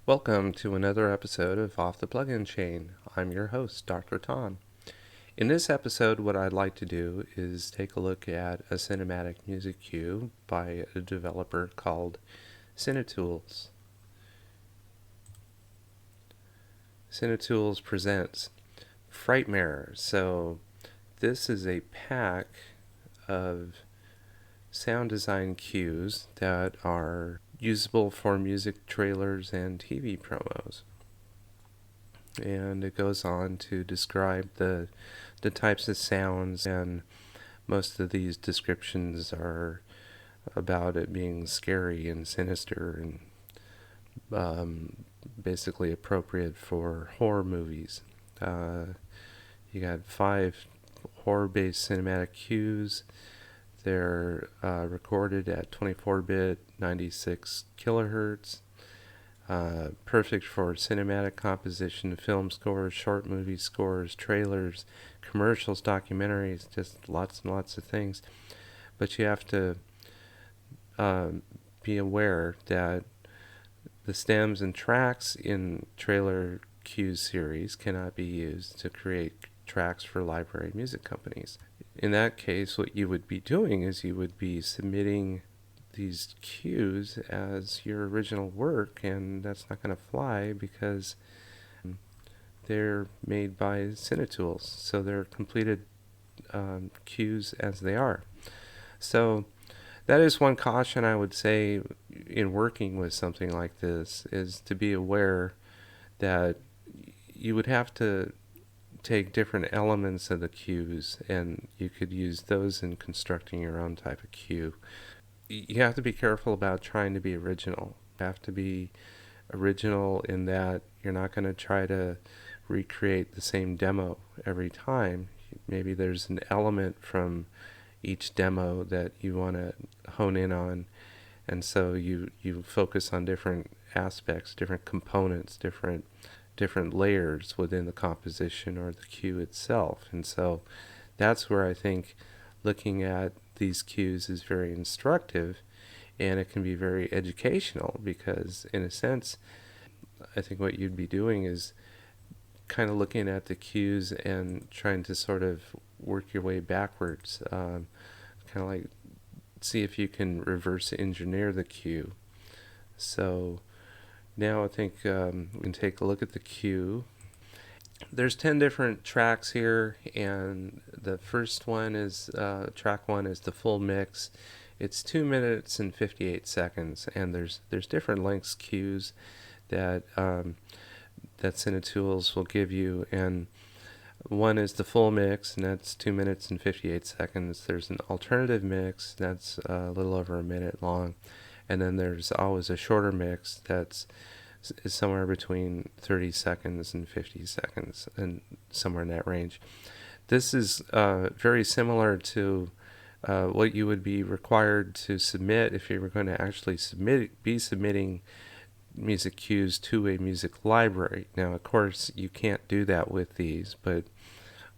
Welcome to another episode of Off the Plugin Chain. I'm your host, Dr. Ton. In this episode, what I'd like to do is take a look at a cinematic music cue by a developer called Cinetools. Cinetools presents Frightmare. So this is a pack of sound design cues that are usable for music trailers and TV promos. And it goes on to describe the types of sounds, and most of these descriptions are about it being scary and sinister and basically appropriate for horror movies. You got 5 horror-based cinematic cues. They're recorded at 24-bit, 96 kilohertz. Perfect for cinematic composition, film scores, short movie scores, trailers, commercials, documentaries, just lots and lots of things. But you have to be aware that the stems and tracks in trailer cue series cannot be used to create tracks for library music companies. In that case, what you would be doing is you would be submitting these cues as your original work, and that's not going to fly because they're made by Cinetools, so they're completed cues as they are. So that is one caution I would say in working with something like this, is to be aware that you would have to take different elements of the cues, and you could use those in constructing your own type of cue. You have to be careful about trying to be original. You have to be original in that you're not going to try to recreate the same demo every time. Maybe there's an element from each demo that you want to hone in on, and so you focus on different aspects, different components, different layers within the composition or the cue itself. And so that's where I think looking at these cues is very instructive, and it can be very educational, because in a sense I think what you'd be doing is kind of looking at the cues and trying to sort of work your way backwards, kind of like see if you can reverse engineer the cue. So now I think we can take a look at the cue. There's 10 different tracks here, and the first one is track 1 is the full mix. It's 2 minutes and 58 seconds, and there's different lengths cues that that Cinetools will give you, and one is the full mix, and that's 2 minutes and 58 seconds. There's an alternative mix that's a little over a minute long, and then there's always a shorter mix that's is somewhere between 30 seconds and 50 seconds, and somewhere in that range. This is very similar to what you would be required to submit if you were going to actually be submitting music cues to a music library. Now, of course, you can't do that with these, but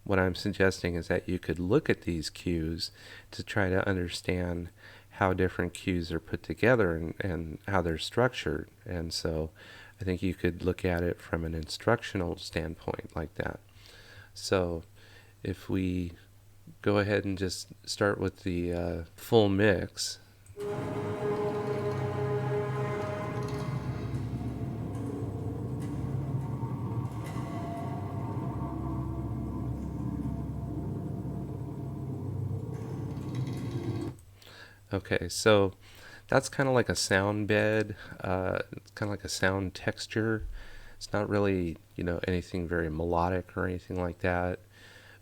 what I'm suggesting is that you could look at these cues to try to understand how different cues are put together and how they're structured. And so I think you could look at it from an instructional standpoint like that. So if we go ahead and just start with the full mix. Okay, so that's kind of like a sound bed. It's kind of like a sound texture. It's not really, anything very melodic or anything like that,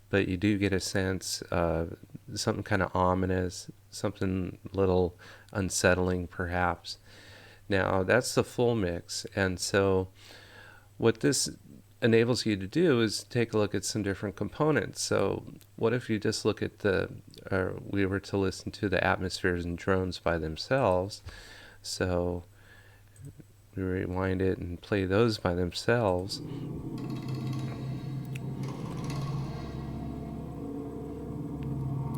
but you do get a sense of something kind of ominous, something little unsettling perhaps. Now, that's the full mix, and so what this enables you to do is take a look at some different components. So what if you just look at we were to listen to the atmospheres and drones by themselves? So we rewind it and play those by themselves.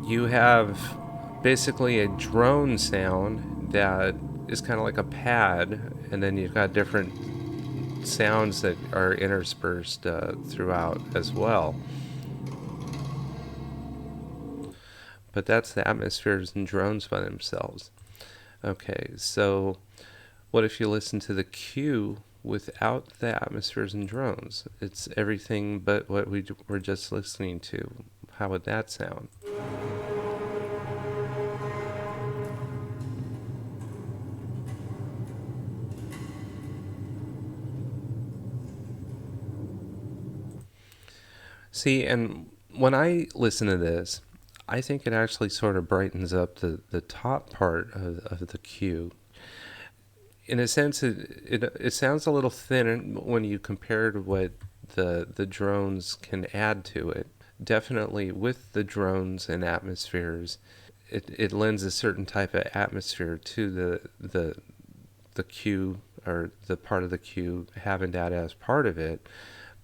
You have basically a drone sound that is kind of like a pad, and then you've got different sounds that are interspersed throughout as well. But that's the atmospheres and drones by themselves. Okay, so what if you listen to the cue without the atmospheres and drones? It's everything but what we were just listening to. How would that sound? See, and when I listen to this, I think it actually sort of brightens up the top part of the cue. In a sense, it sounds a little thin when you compare to what the drones can add to it. Definitely with the drones and atmospheres, it lends a certain type of atmosphere to the cue, or the part of the cue having that as part of it.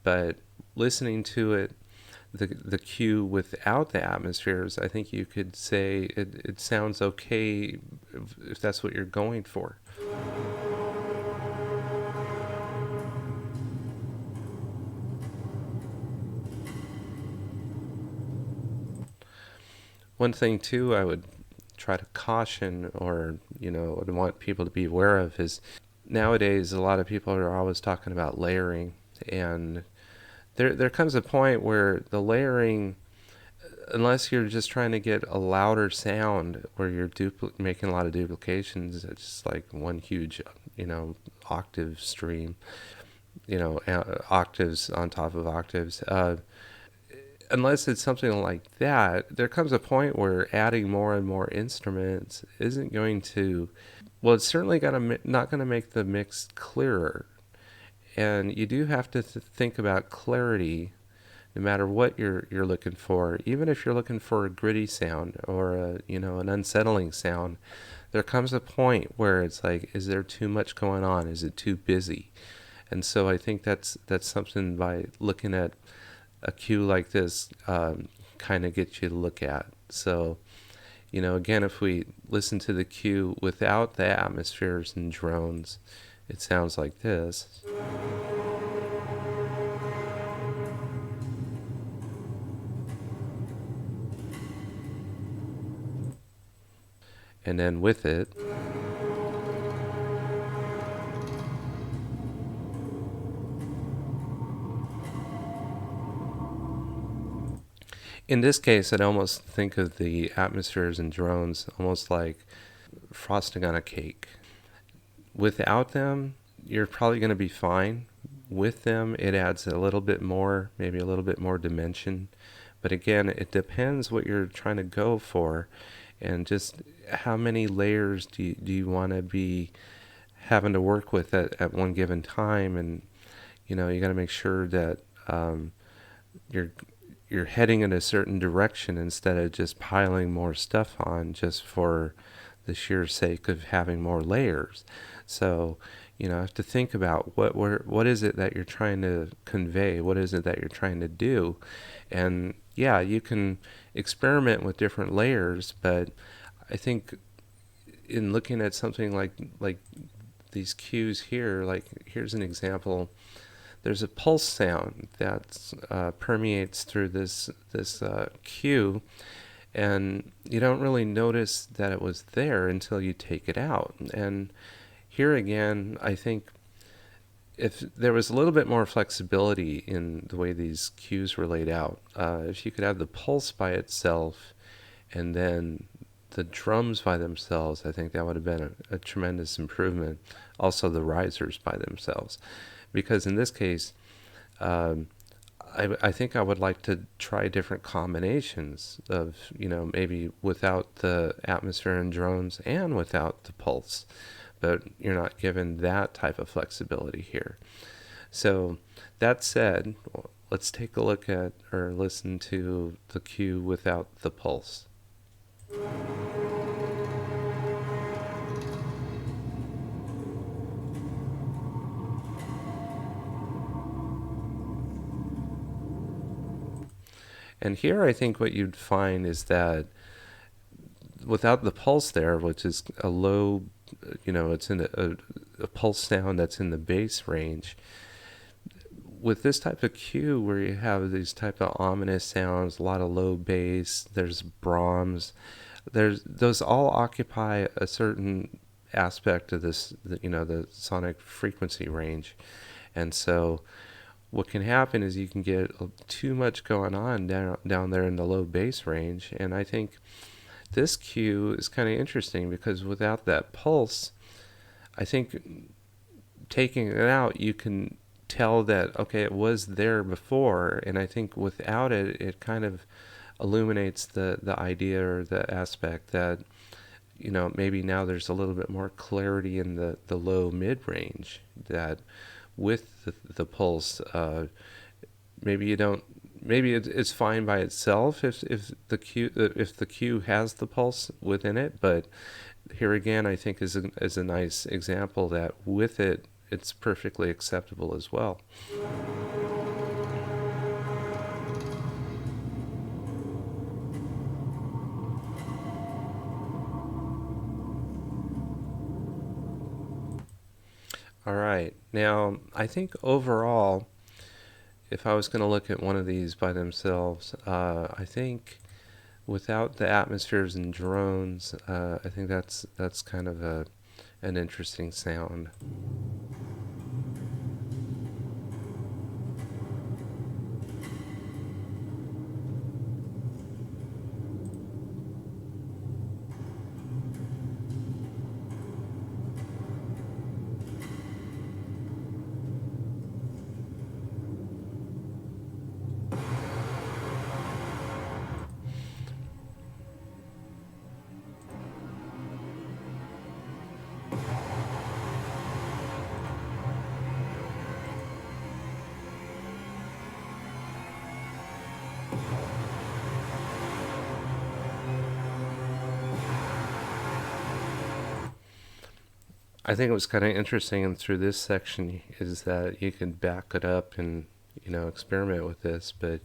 But listening to it, the cue without the atmospheres, I think you could say it sounds okay if that's what you're going for. One thing too I would try to caution, or would want people to be aware of, is nowadays a lot of people are always talking about layering, and there comes a point where the layering, unless you're just trying to get a louder sound where you're making a lot of duplications, it's just like one huge octave stream, octaves on top of octaves. Unless it's something like that, there comes a point where adding more and more instruments isn't going to, well, it's certainly not going to make the mix clearer. And you do have to think about clarity, no matter what you're looking for. Even if you're looking for a gritty sound or an unsettling sound, there comes a point where it's like, is there too much going on? Is it too busy? And so I think that's something, by looking at a cue like this, kind of gets you to look at. So, again, if we listen to the cue without the atmospheres and drones, it sounds like this. And then with it, in this case, I'd almost think of the atmospheres and drones almost like frosting on a cake. Without them, you're probably going to be fine. With them, it adds a little bit more, maybe a little bit more dimension. But again, it depends what you're trying to go for, and just how many layers do you want to be having to work with at one given time. And you got to make sure that you're heading in a certain direction, instead of just piling more stuff on just for the sheer sake of having more layers. So have to think about what is it that you're trying to convey, what is it that you're trying to do. And yeah, you can experiment with different layers, but I think in looking at something like these cues here, like here's an example. There's a pulse sound that permeates through this cue, and you don't really notice that it was there until you take it out. And here again, I think if there was a little bit more flexibility in the way these cues were laid out, if you could have the pulse by itself and then the drums by themselves, I think that would have been a tremendous improvement. Also the risers by themselves. Because in this case, I think I would like to try different combinations of, maybe without the atmosphere and drones and without the pulse. But you're not given that type of flexibility here. So that said, let's take a look at or listen to the cue without the pulse. And here I think what you'd find is that without the pulse there, which is a low, it's in a pulse sound that's in the bass range, with this type of cue where you have these type of ominous sounds, a lot of low bass, there's Brahms, there's those all occupy a certain aspect of this, the sonic frequency range. And so what can happen is you can get too much going on down there in the low bass range. And I think this cue is kind of interesting because without that pulse, I think taking it out, you can tell that, okay, it was there before. And I think without it, it kind of illuminates the idea or the aspect that, maybe now there's a little bit more clarity in the low mid range, that with the pulse, maybe you don't, maybe it's fine by itself if the cue has the pulse within it, but here again I think is a nice example that with it, it's perfectly acceptable as well. All right. Now, I think overall, if I was going to look at one of these by themselves, I think without the atmospheres and drones, I think that's kind of an interesting sound. I think it was kind of interesting, and through this section is that you could back it up and experiment with this, but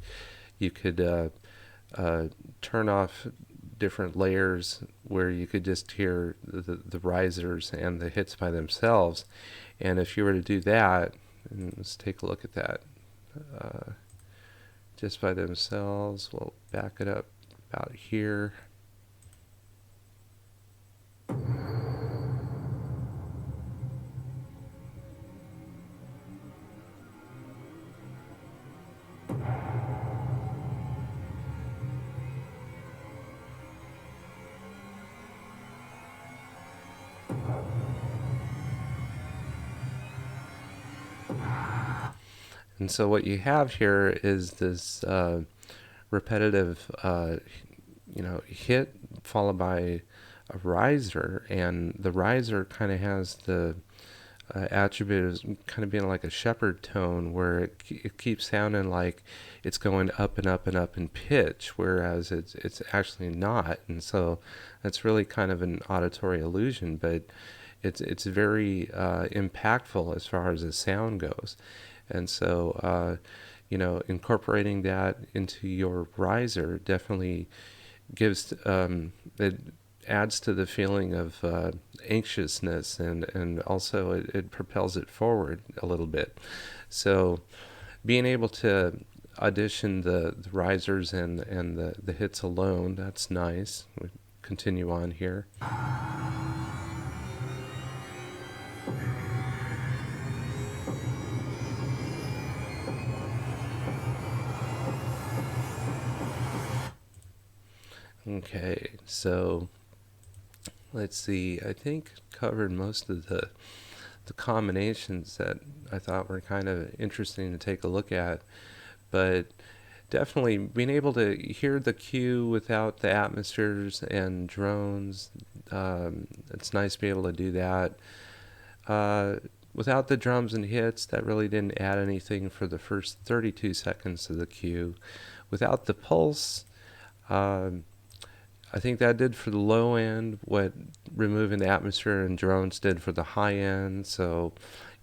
you could uh, turn off different layers where you could just hear the risers and the hits by themselves, and if you were to do that, and let's take a look at that, uh, just by themselves, we'll back it up about here. And so what you have here is this repetitive, hit followed by a riser, and the riser kind of has the attribute as kind of being like a shepherd tone, where it keeps sounding like it's going up and up and up in pitch, whereas it's actually not. And so that's really kind of an auditory illusion, but it's very impactful as far as the sound goes. And so, incorporating that into your riser definitely gives, it adds to the feeling of anxiousness, and also it propels it forward a little bit. So being able to audition the risers and the hits alone, that's nice. We continue on here. Okay, so let's see. I think covered most of the combinations that I thought were kind of interesting to take a look at, but definitely being able to hear the cue without the atmospheres and drones. It's nice to be able to do that. Uh, Without the drums and hits, that really didn't add anything for the first 32 seconds of the cue. Without the pulse, um, I think that did for the low end what removing the atmosphere and drones did for the high end. So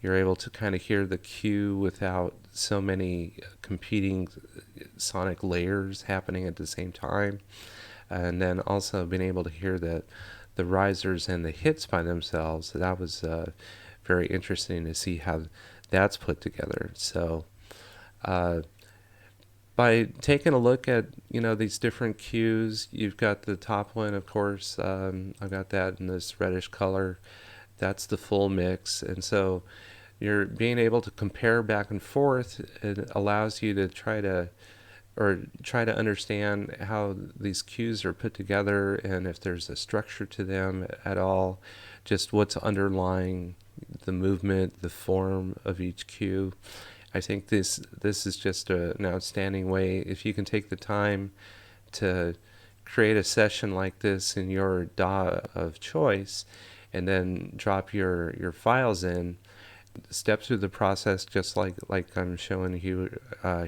you're able to kind of hear the cue without so many competing sonic layers happening at the same time. And then also being able to hear the risers and the hits by themselves. So that was very interesting to see how that's put together. So Uh, by taking a look at these different cues, you've got the top one, of course. I've got that in this reddish color. That's the full mix, and so you're being able to compare back and forth. It allows you to try to understand how these cues are put together and if there's a structure to them at all, just what's underlying the movement, the form of each cue. I think this is just an outstanding way. If you can take the time to create a session like this in your DAW of choice and then drop your files in, step through the process just like I'm showing you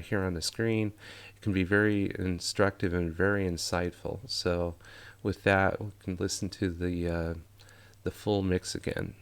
here on the screen. It can be very instructive and very insightful. So with that, we can listen to the full mix again.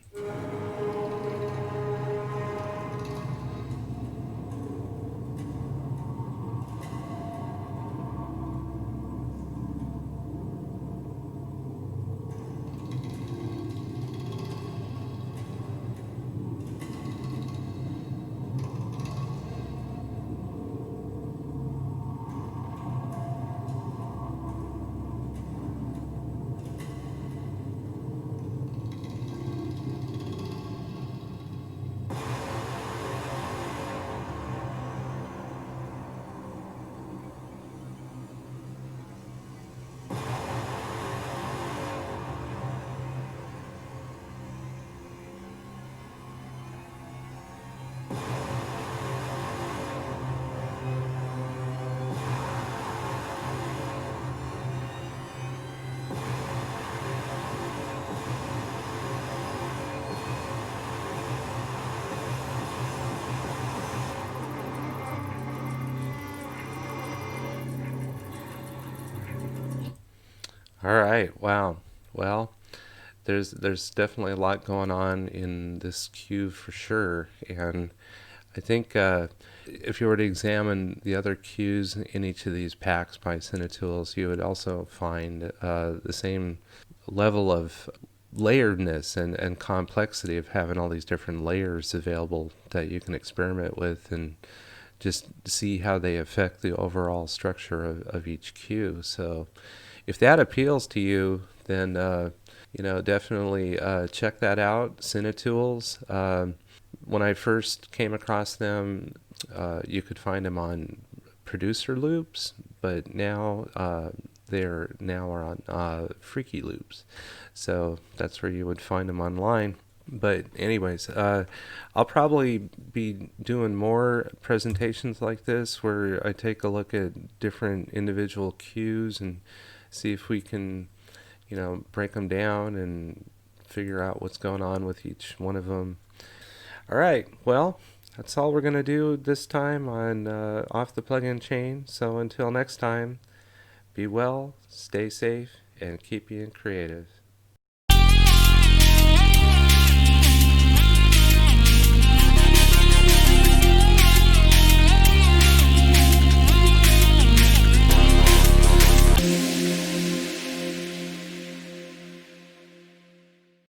All right. Wow. Well, there's definitely a lot going on in this cue for sure, and I think if you were to examine the other cues in each of these packs by Cinetools, you would also find the same level of layeredness and complexity of having all these different layers available that you can experiment with and just see how they affect the overall structure of each cue. So if that appeals to you, then definitely check that out. Cinetools. When I first came across them, you could find them on producer loops, but now they're now are on Freaky Loops, so that's where you would find them online. But anyways, I'll probably be doing more presentations like this where I take a look at different individual cues and see if we can, break them down and figure out what's going on with each one of them. All right, well, that's all we're going to do this time on Off the Plug-in Chain. So until next time, be well, stay safe, and keep being creative.